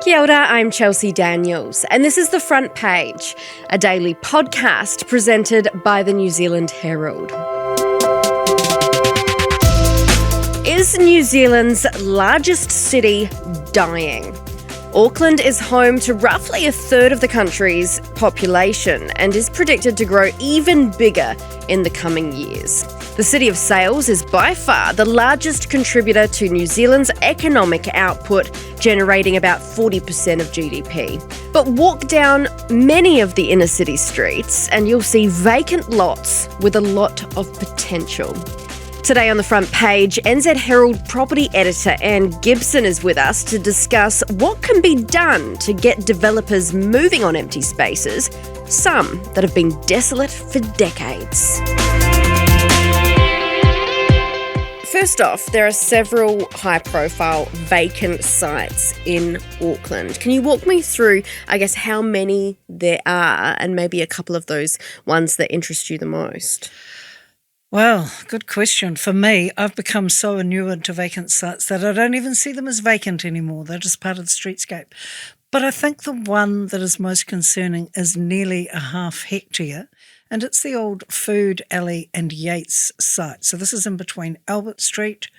Kia ora, I'm Chelsea Daniels, and this is The Front Page, a daily podcast presented by the New Zealand Herald. Is New Zealand's largest city dying? Auckland is home to roughly a third of the country's population and is predicted to grow even bigger in the coming years. The city of Sales is by far the largest contributor to New Zealand's economic output, generating about 40% of GDP. But walk down many of the inner city streets and you'll see vacant lots with a lot of potential. Today on The Front Page, NZ Herald property editor Anne Gibson is with us to discuss what can be done to get developers moving on empty spaces, some that have been desolate for decades. First off, there are several high-profile vacant sites in Auckland. Can you walk me through, how many there are and maybe a couple of those ones that interest you the most? Well, good question. For me, I've become so inured to vacant sites that I don't even see them as vacant anymore. They're just part of the streetscape. But I think the one that is most concerning is nearly a half hectare, and it's the old Food Alley and Yates site. So this is in between Albert Street,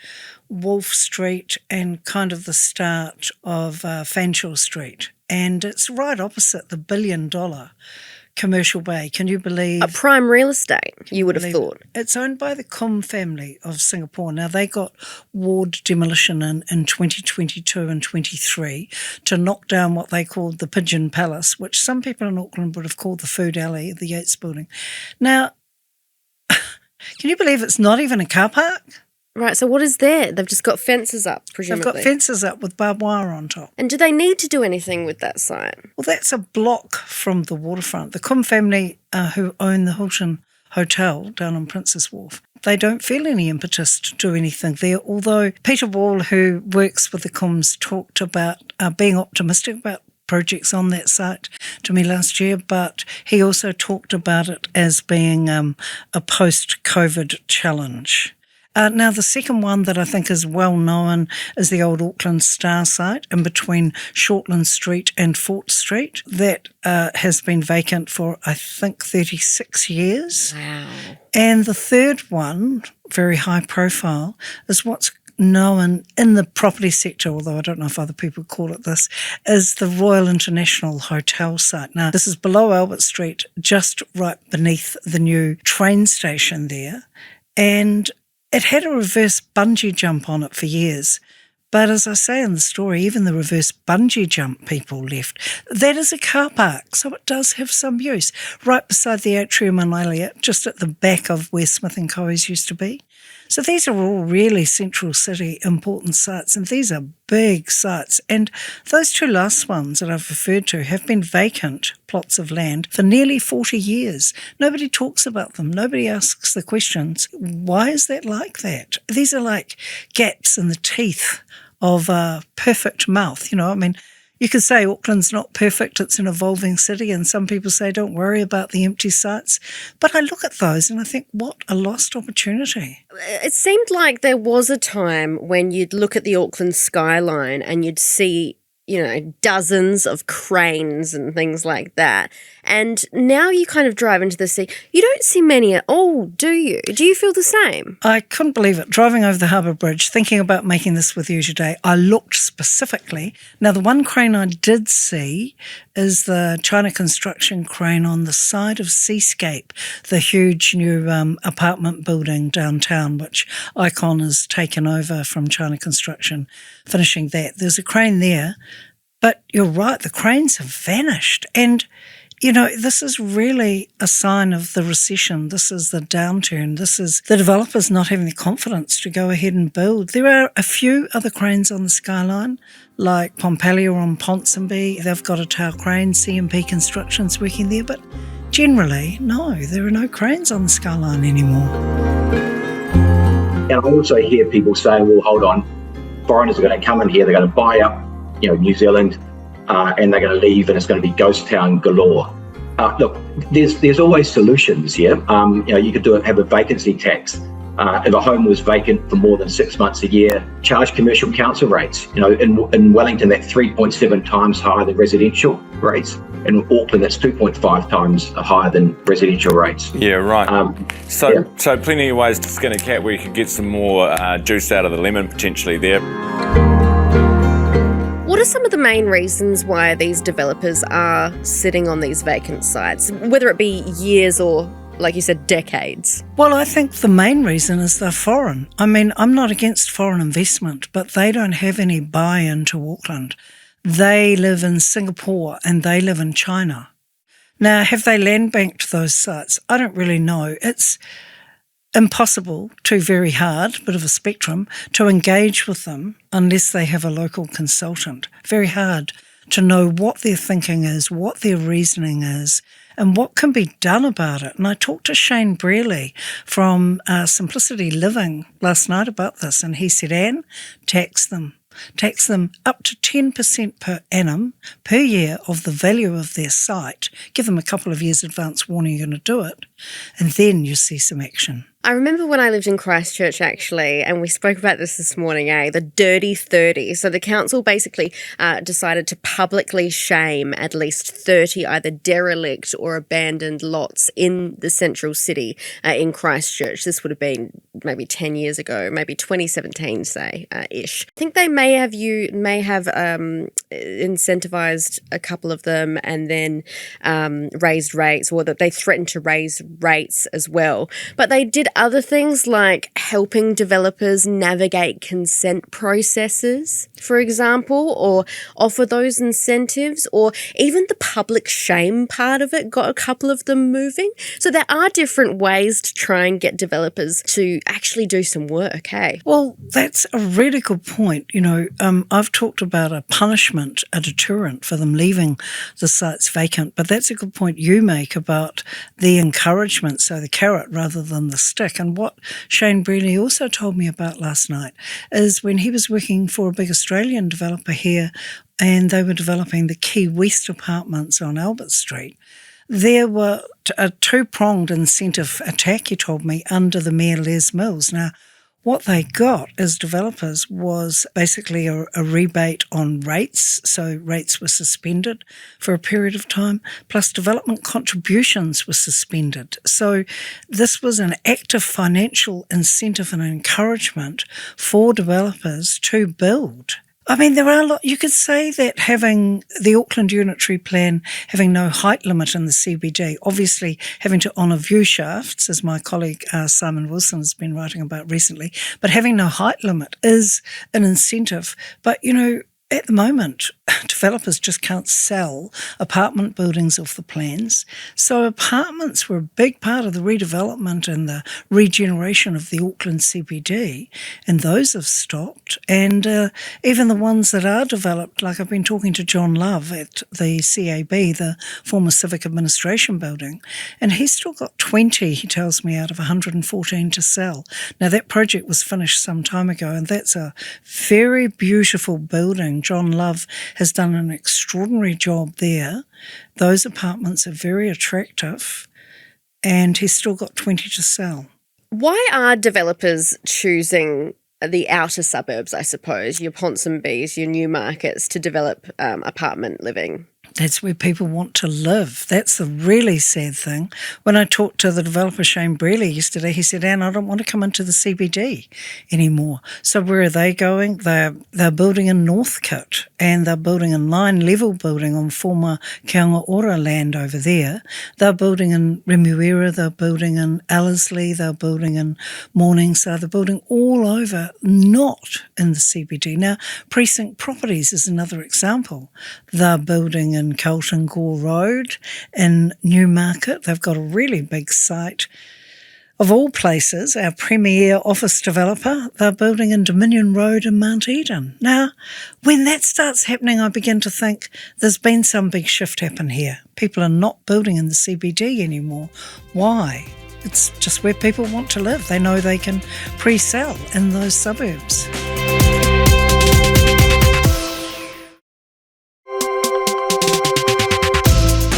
Wolf Street, and kind of the start of Fanshawe Street. And it's right opposite the billion-dollar Commercial Bay. Can you believe? A prime real estate, you would have thought. It's owned by the Kum family of Singapore. Now, they got ward demolition in 2022 and 23 to knock down what they called the Pigeon Palace, which some people in Auckland would have called the Food Alley, the Yates building. Now, can you believe it's not even a car park? Right, so what is there? They've just got fences up, presumably. They've got fences up with barbed wire on top. And do they need to do anything with that site? Well, that's a block from the waterfront. The Kum family, who own the Hilton Hotel down on Princess Wharf, they don't feel any impetus to do anything there, although Peter Wall, who works with the Kums, talked about being optimistic about projects on that site to me last year, but he also talked about it as being a post-COVID challenge. Now, the second one that I think is well known is the old Auckland Star site in between Shortland Street and Fort Street. That has been vacant for, I think, 36 years. Wow. And the third one, very high profile, is what's known in the property sector, although I don't know if other people call it this, is the Royal International Hotel site. Now, this is below Albert Street, just right beneath the new train station there. And it had a reverse bungee jump on it for years. But as I say in the story, even the reverse bungee jump people left. That is a car park, so it does have some use. Right beside the atrium on Elliot, just at the back of where Smith & Co's used to be. So these are all really central city important sites, and these are big sites. And those two last ones that I've referred to have been vacant plots of land for nearly 40 years. Nobody talks about them. Nobody asks the questions. Why is that like that? These are like gaps in the teeth of a perfect mouth. You could say Auckland's not perfect, it's an evolving city, and some people say don't worry about the empty sites. But I look at those and I think, what a lost opportunity. It seemed like there was a time when you'd look at the Auckland skyline and you'd see, dozens of cranes and things like that. And now you kind of drive into the sea. You don't see many at all, do you? Do you feel the same? I couldn't believe it. Driving over the Harbour Bridge, thinking about making this with you today, I looked specifically. Now, the one crane I did see is the China construction crane on the side of Seascape, the huge new apartment building downtown, which Icon has taken over from China construction, finishing that. There's a crane there, but you're right, the cranes have vanished. And this is really a sign of the recession. This is the downturn. This is the developers not having the confidence to go ahead and build. There are a few other cranes on the skyline, like Pompelia on Ponsonby. They've got a tail crane, CMP Construction's working there, but generally, no, there are no cranes on the skyline anymore. And I also hear people saying, well, hold on, foreigners are going to come in here, they're going to buy up, New Zealand, and they're going to leave, and it's going to be ghost town galore. Look, there's always solutions. Yeah, you could have a vacancy tax if a home was vacant for more than 6 months a year, charge commercial council rates. In Wellington, that's 3.7 times higher than residential rates. In Auckland, that's 2.5 times higher than residential rates. Yeah, right. So plenty of ways to skin a cat where you could get some more juice out of the lemon potentially there. What are some of the main reasons why these developers are sitting on these vacant sites, whether it be years or, like you said, decades? Well, I think the main reason is they're foreign. I mean, I'm not against foreign investment, but they don't have any buy-in to Auckland. They live in Singapore and they live in China. Now, have they land banked those sites? I don't really know. It's impossible to very hard, bit of a spectrum, to engage with them unless they have a local consultant. Very hard to know what their thinking is, what their reasoning is, and what can be done about it. And I talked to Shane Brearley from Simplicity Living last night about this, and he said, Anne, tax them up to 10% per annum per year of the value of their site. Give them a couple of years advance warning you're going to do it, and then you see some action. I remember when I lived in Christchurch, actually, and we spoke about this morning, the dirty 30. So the council basically decided to publicly shame at least 30 either derelict or abandoned lots in the central city in Christchurch. This would have been maybe 10 years ago, maybe 2017, say, ish. I think they may have incentivized a couple of them and then raised rates, or that they threatened to raise rates as well. But they did other things like helping developers navigate consent processes, for example, or offer those incentives, or even the public shame part of it got a couple of them moving. So there are different ways to try and get developers to actually do some work, hey? Well, that's a really good point. I've talked about a punishment, a deterrent for them leaving the sites vacant, but that's a good point you make about the encouragement, so the carrot rather than the stick. And what Shane Brearley also told me about last night is when he was working for a big Australian developer here and they were developing the Key West apartments on Albert Street, there were a two-pronged incentive attack, he told me, under the Mayor Les Mills. Now, what they got as developers was basically a rebate on rates, so rates were suspended for a period of time, plus development contributions were suspended. So this was an active financial incentive and encouragement for developers to build. I mean, there are a lot. You could say that having the Auckland Unitary Plan, having no height limit in the CBD, obviously having to honour view shafts, as my colleague Simon Wilson has been writing about recently, but having no height limit is an incentive. But, at the moment, developers just can't sell apartment buildings off the plans. So apartments were a big part of the redevelopment and the regeneration of the Auckland CBD, and those have stopped. And even the ones that are developed, like I've been talking to John Love at the CAB, the former Civic Administration building, and he's still got 20, he tells me, out of 114 to sell. Now, that project was finished some time ago, and that's a very beautiful building. John Love has done an extraordinary job there. Those apartments are very attractive, and he's still got 20 to sell. Why are developers choosing the outer suburbs, I suppose, your Ponsonbys, your new markets, to develop apartment living? That's where people want to live. That's the really sad thing. When I talked to the developer Shane Brearley yesterday, he said, Anne, I don't want to come into the CBD anymore. So where are they going? They're building in Northcote, and they're building a 9-level building on former Keonga Ora land over there. They're building in Remuera, they're building in Ellerslie, they're building in Morningside, they're building all over, not in the CBD. Now, Precinct Properties is another example. They're building in Carlton Gore Road in Newmarket. They've got a really big site. Of all places, our premier office developer, they're building in Dominion Road in Mount Eden. Now, when that starts happening, I begin to think there's been some big shift happen here. People are not building in the CBD anymore. Why? It's just where people want to live. They know they can pre-sell in those suburbs.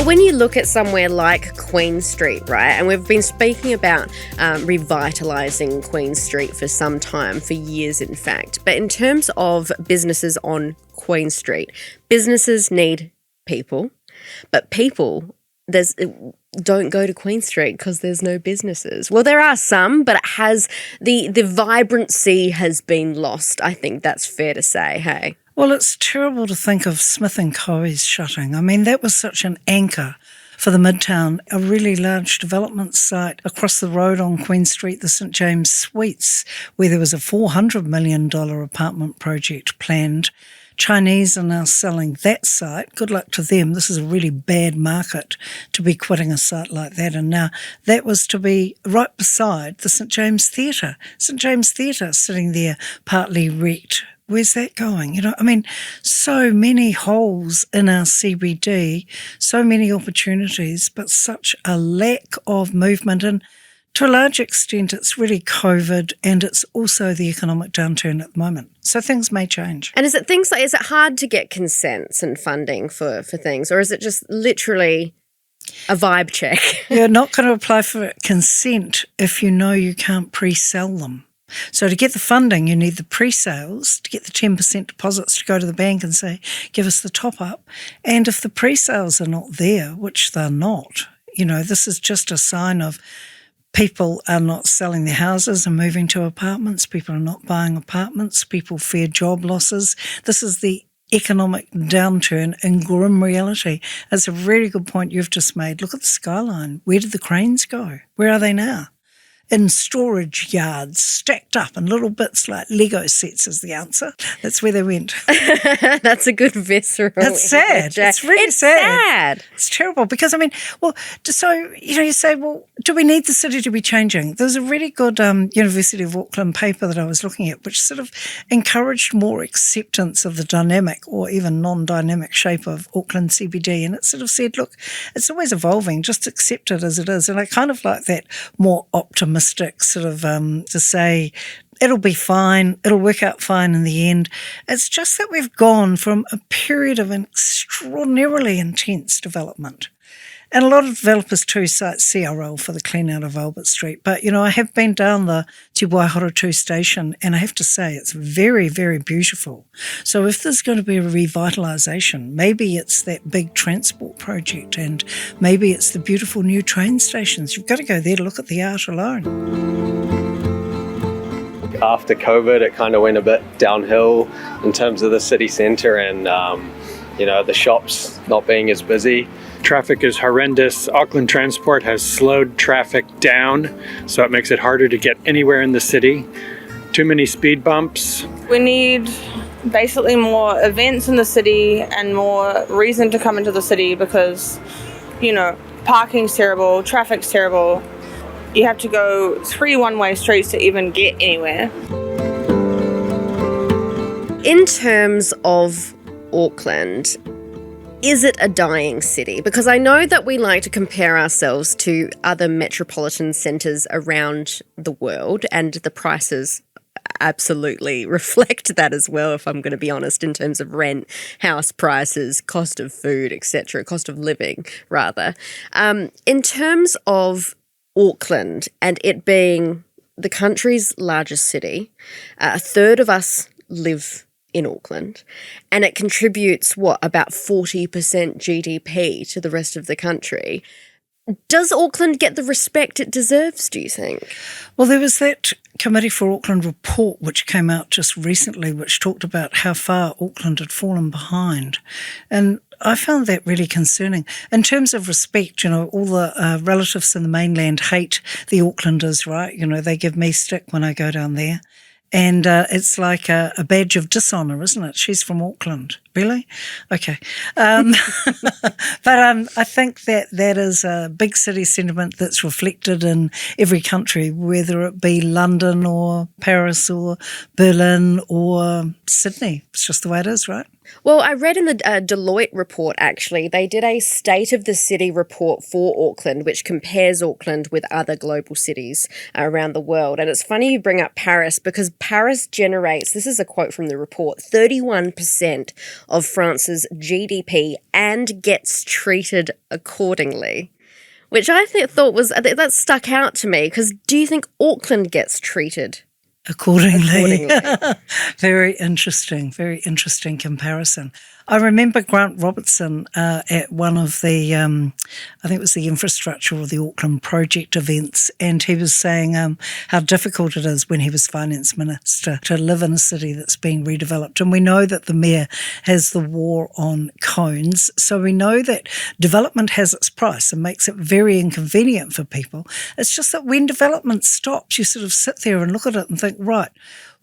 When you look at somewhere like Queen Street, right? And we've been speaking about revitalising Queen Street for some time, for years in fact. But in terms of businesses on Queen Street, businesses need people, but people don't go to Queen Street because there's no businesses. Well, there are some, but it has the vibrancy has been lost. I think that's fair to say, hey? Well, it's terrible to think of Smith & Co.'s shutting. I mean, that was such an anchor for the Midtown, a really large development site across the road on Queen Street, the St James Suites, where there was a $400 million apartment project planned. Chinese are now selling that site. Good luck to them. This is a really bad market to be quitting a site like that. And now that was to be right beside the St James Theatre. St James Theatre sitting there partly wrecked. Where's that going? You know, I mean, so many holes in our CBD, so many opportunities, but such a lack of movement. And to a large extent, it's really COVID and it's also the economic downturn at the moment. So things may change. And is it hard to get consents and funding for things, or is it just literally a vibe check? You're not going to apply for consent if you know you can't pre-sell them. So to get the funding, you need the pre-sales, to get the 10% deposits to go to the bank and say, give us the top up. And if the pre-sales are not there, which they're not, you know, this is just a sign of people are not selling their houses and moving to apartments. People are not buying apartments. People fear job losses. This is the economic downturn in grim reality. It's a really good point you've just made. Look at the skyline. Where did the cranes go? Where are they now? In storage yards, stacked up in little bits like Lego sets is the answer. That's where they went. That's a good visceral. It's sad. It's really sad. It's terrible because, I mean, well, so, you know, you say, well, do we need the city to be changing? There's a really good University of Auckland paper that I was looking at which sort of encouraged more acceptance of the dynamic or even non-dynamic shape of Auckland CBD. And it sort of said, look, it's always evolving, just accept it as it is. And I kind of like that more optimistic sort of to say it'll be fine, it'll work out fine in the end. It's just that we've gone from a period of an extraordinarily intense development. And a lot of developers too cite CRL for the clean out of Albert Street. But, you know, I have been down the Te Waihoro 2 station and I have to say it's very, very beautiful. So if there's going to be a revitalisation, maybe it's that big transport project and maybe it's the beautiful new train stations. You've got to go there to look at the art alone. After COVID, it kind of went a bit downhill in terms of the city centre and, the shops not being as busy. Traffic is horrendous. Auckland Transport has slowed traffic down, so it makes it harder to get anywhere in the city. Too many speed bumps. We need basically more events in the city and more reason to come into the city because, you know, parking's terrible, traffic's terrible. You have to go 3 one-way streets to even get anywhere. In terms of Auckland, is it a dying city? Because I know that we like to compare ourselves to other metropolitan centres around the world, and the prices absolutely reflect that as well, if I'm going to be honest, in terms of rent, house prices, cost of food, etc., cost of living, rather. In terms of Auckland and it being the country's largest city, a third of us live in Auckland, and it contributes, about 40% GDP to the rest of the country. Does Auckland get the respect it deserves, do you think? Well, there was that Committee for Auckland report which came out just recently which talked about how far Auckland had fallen behind. And I found that really concerning. In terms of respect, you know, all the relatives in the mainland hate the Aucklanders, right? You know, they give me stick when I go down there. And it's like a badge of dishonour, isn't it? She's from Auckland. Really? Okay. But I think that is a big city sentiment that's reflected in every country, whether it be London or Paris or Berlin or Sydney. It's just the way it is, right? Well, I read in the Deloitte report, actually, they did a State of the City report for Auckland, which compares Auckland with other global cities around the world. And it's funny you bring up Paris, because Paris generates, this is a quote from the report, 31% of France's GDP and gets treated accordingly. Which I thought that stuck out to me, because do you think Auckland gets treated accordingly? Very interesting comparison. I remember Grant Robertson at one of the, I think it was the infrastructure or the Auckland project events, and he was saying how difficult it is when he was finance minister to live in a city that's being redeveloped. And we know that the mayor has the war on cones, so we know that development has its price and makes it very inconvenient for people. It's just that when development stops, you sort of sit there and look at it and think, right,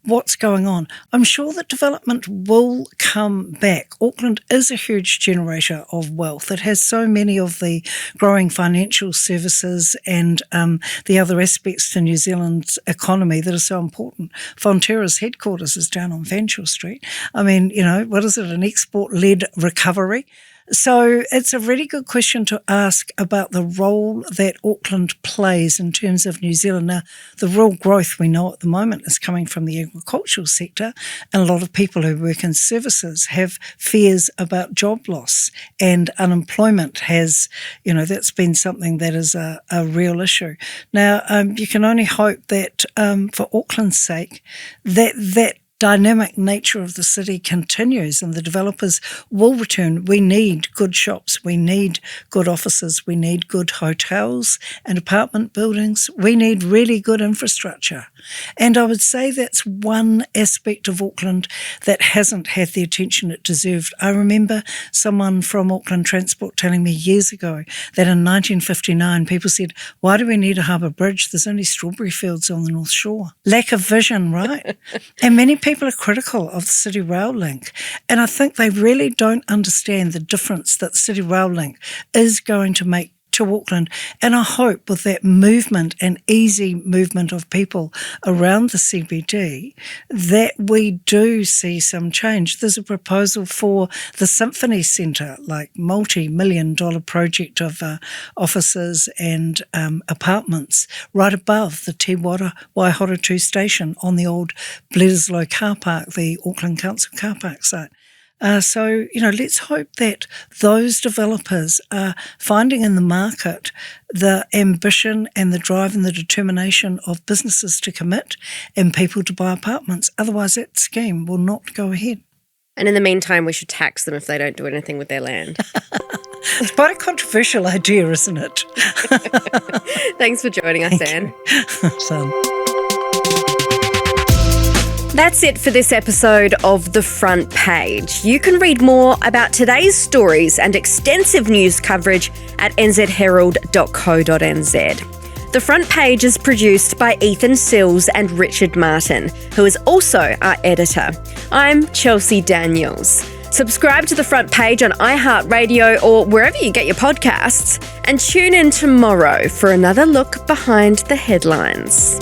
what's going on? I'm sure that development will come back. Auckland is a huge generator of wealth. It has so many of the growing financial services and the other aspects to New Zealand's economy that are so important. Fonterra's headquarters is down on Fanshawe Street. I mean, what is it, an export-led recovery? So it's a really good question to ask about the role that Auckland plays in terms of New Zealand. Now, the real growth we know at the moment is coming from the agricultural sector, and a lot of people who work in services have fears about job loss, and unemployment has, that's been something that is a real issue. Now, you can only hope that for Auckland's sake, that dynamic nature of the city continues and the developers will return. We need good shops, we need good offices, we need good hotels and apartment buildings, we need really good infrastructure. And I would say that's one aspect of Auckland that hasn't had the attention it deserved. I remember someone from Auckland Transport telling me years ago that in 1959 people said, why do we need a harbour bridge? There's only strawberry fields on the North Shore. Lack of vision, right? And many people are critical of the City Rail Link, and I think they really don't understand the difference that the City Rail Link is going to make to Auckland. And I hope with that movement and easy movement of people around the CBD that we do see some change. There's a proposal for the Symphony Centre, like multi-million-dollar project of offices and apartments right above the Te Waihoratu station on the old Bledisloe car park, the Auckland Council car park site. So, let's hope that those developers are finding in the market the ambition and the drive and the determination of businesses to commit and people to buy apartments. Otherwise, that scheme will not go ahead. And in the meantime, we should tax them if they don't do anything with their land. It's quite a controversial idea, isn't it? Thanks for joining us, Anne. Son. That's it for this episode of The Front Page. You can read more about today's stories and extensive news coverage at nzherald.co.nz. The Front Page is produced by Ethan Sills and Richard Martin, who is also our editor. I'm Chelsea Daniels. Subscribe to The Front Page on iHeartRadio or wherever you get your podcasts, and tune in tomorrow for another look behind the headlines.